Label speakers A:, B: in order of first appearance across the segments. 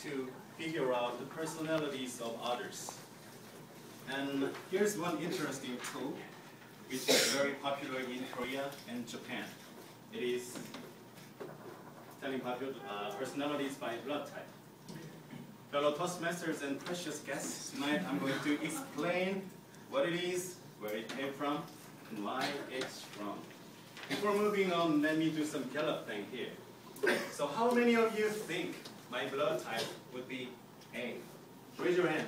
A: to figure out the personalities of others. And here's one interesting tool which is very popular in Korea and Japan. It is telling personalities by blood type. Fellow Toastmasters and precious guests, tonight I'm going to explain what it is, where it came from, and why it's from. Before moving on, let me do some Gallup thing here. So how many of you think my blood type would be A? Raise your hand.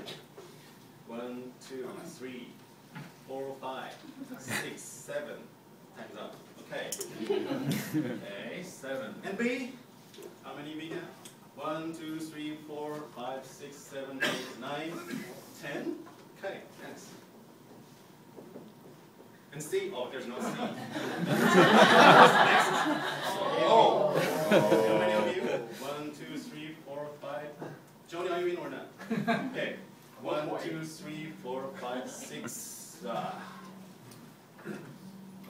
A: 1, 2, 3, 4, 5, 6, 7. Time's up. Okay. Okay, 7. And B? How many B now? 1, 2, 3, 4, 5, 6, 7, 8, 9, 10. Okay, thanks. And C? Oh, there's no C. Next. Oh. How many of you? 1, 2, 3, 4, 5. Joni, are you in or not? Okay. 1, 2, 3, 4, 5, 6.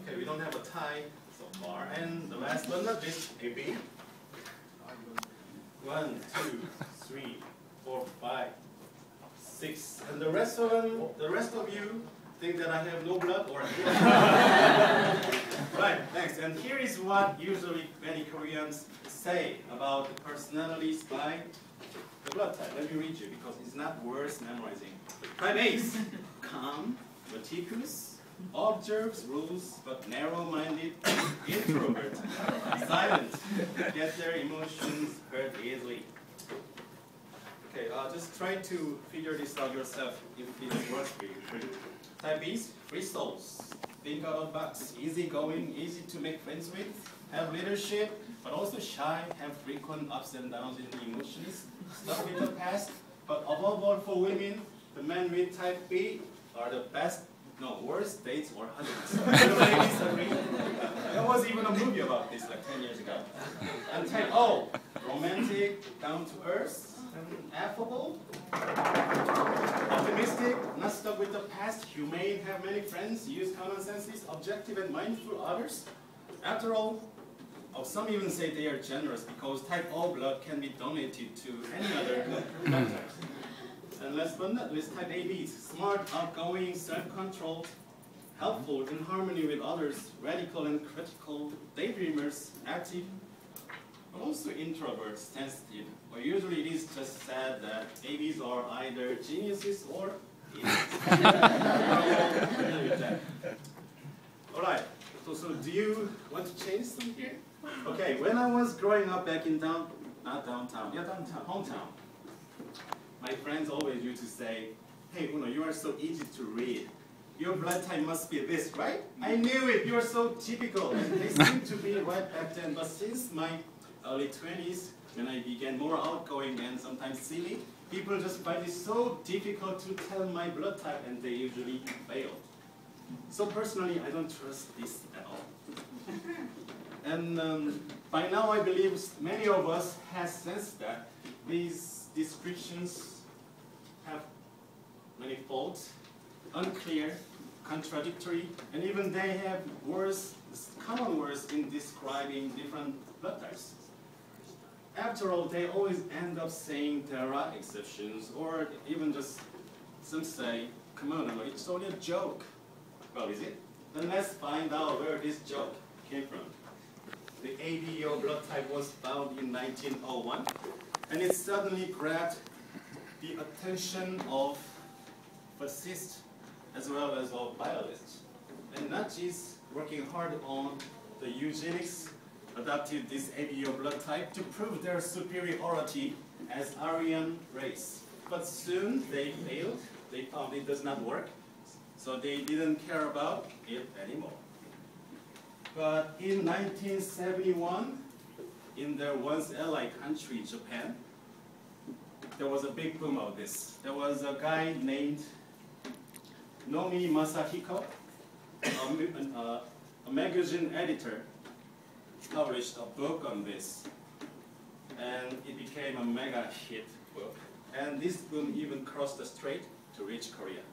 A: Okay, we don't have a tie so far. And the last but not least, AB. 1, 2, 3, 4, 5, 6. And the rest of you think that I have no blood or right, thanks. And here is what usually many Koreans say about the personalities by the blood type. Let me read you because it's not worth memorizing. Type A: calm, meticulous, observes rules, but narrow-minded, introvert, silent, get their emotions hurt easily. Okay, just try to figure this out yourself if it works for you. Type B: free souls, think out of the box, easygoing, easy to make friends with, have leadership, but also shy, have frequent ups and downs in the emotions, stuck with the past, but above all for women, the men with type B are the worst dates or husbands. The ladies agree. There was even a movie about this like 10 years ago. And type O: romantic, down to earth, affable, optimistic, not stuck with the past, humane, have many friends, use common sense, is objective and mindful of others. After all, some even say they are generous because type O blood can be donated to any other blood type. And last but not least, type AB: smart, outgoing, self-controlled, helpful, in harmony with others, radical and critical, daydreamers, active, but also introverts, sensitive. But usually it is just said that ABs are either geniuses or idiots. Alright, so do you want to change some here? Okay, when I was growing up back in hometown, my friends always used to say, "Hey Uno, you are so easy to read. Your blood type must be this, right? I knew it, you are so typical." And they seemed to be right back then, but since my early 20s, when I began more outgoing and sometimes silly, people just find it so difficult to tell my blood type, and they usually fail. So personally, I don't trust this at all. And by now I believe many of us have sensed that these descriptions have many faults, unclear, contradictory, and even they have common words in describing different blood types. After all, they always end up saying there are exceptions, or even just some say, "Come on, it's only a joke." Well, is it? Then let's find out where this joke came from. The ABO blood type was found in 1901, and it suddenly grabbed the attention of physicists as well as of biologists. And Nazis working hard on the eugenics adopted this ABO blood type to prove their superiority as Aryan race. But soon they failed. They found it does not work, so they didn't care about it anymore. But in 1971, in their once ally country, Japan, there was a big boom of this. There was a guy named Nomi Masahiko, a magazine editor, published a book on this, and it became a mega hit book. And this boom even crossed the strait to reach Korea.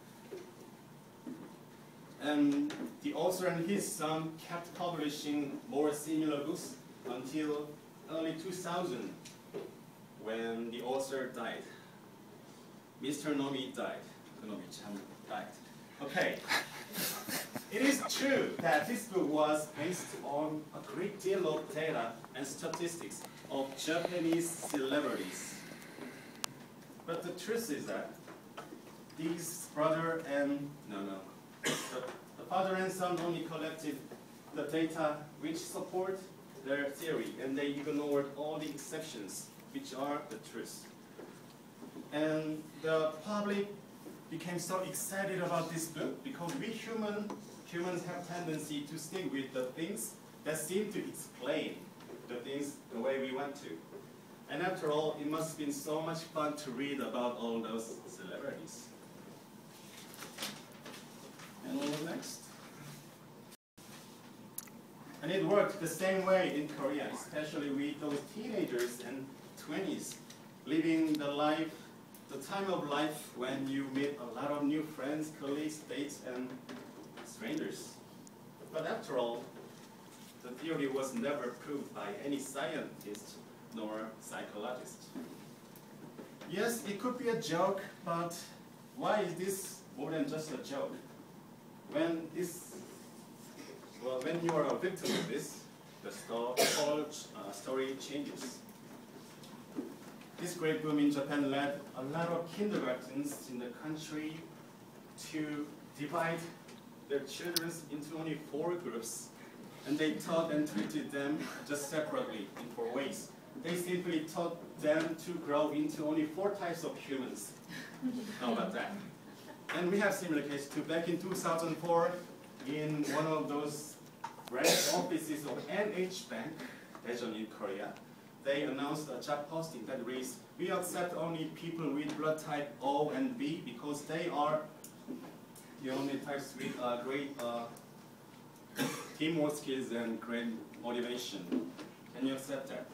A: And the author and his son kept publishing more similar books until early 2000, when the author author died. Mr. Nomi died. Nomi-chan died. Okay. It is true that this book was based on a great deal of data and statistics of Japanese celebrities. But the truth is that these brother and the father and son only collected the data which support their theory, and they ignored all the exceptions which are the truth. And the public became so excited about this book because we humans have tendency to stick with the things that seem to explain the things the way we want to. And after all, it must have been so much fun to read about all those celebrities. And next. And it worked the same way in Korea, especially with those teenagers and 20s, living the life, the time of life when you meet a lot of new friends, colleagues, dates, and strangers. But after all, the theory was never proved by any scientist nor psychologist. Yes, it could be a joke, but why is this more than just a joke? When you are a victim of this, the whole story changes. This great boom in Japan led a lot of kindergartens in the country to divide their children into only 4 groups, and they taught and treated them just separately in 4 ways. They simply taught them to grow into only 4 types of humans. How about that? And we have similar case too. Back in 2004, in one of those branch offices of NH Bank, Daejeon in Korea, they announced a job posting that reads, "We accept only people with blood type O and B because they are the only types with great teamwork skills and great motivation. Can you accept that?"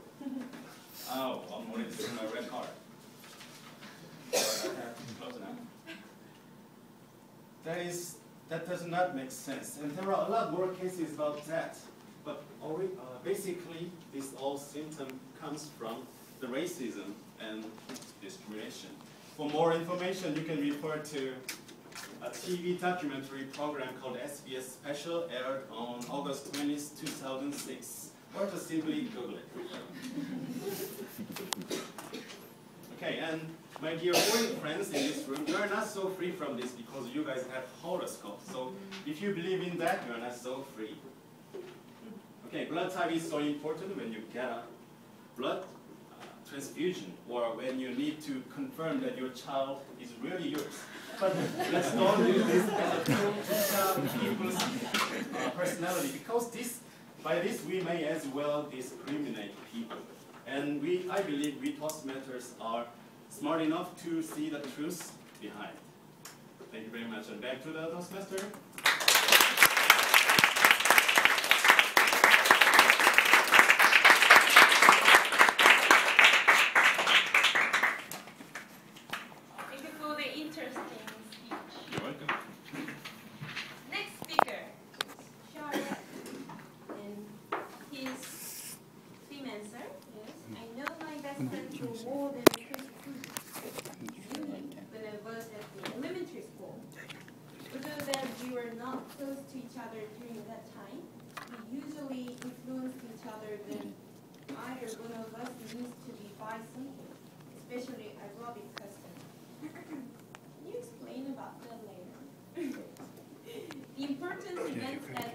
A: Oh, I'm already seeing my red card. Close enough. That does not make sense, and there are a lot more cases about that. But basically, this all symptom comes from the racism and discrimination. For more information, you can refer to a TV documentary program called SBS Special, aired on August 20th, 2006. Or just simply Google it. Okay, and my dear foreign friends in this room, you are not so free from this because you guys have horoscopes. So if you believe in that, you are not so free. Okay, blood type is so important when you get a blood transfusion or when you need to confirm that your child is really yours. But let's don't use this as a tool to tell people's personality, because by this we may as well discriminate people. And I believe we Toastmasters are smart enough to see the truth behind. Thank you very much. And back to the Toastmaster.
B: Thank you for the interesting speech.
A: You're welcome.
B: Next speaker is Charlotte, and he's team answer. Yes, I know my best friend for more than 22 years when I was at the elementary school. Although that we were not close to each other during that time, we usually influenced each other when either one of us needs to be buy something, especially aerobic custom. Can you explain about that later? The important events that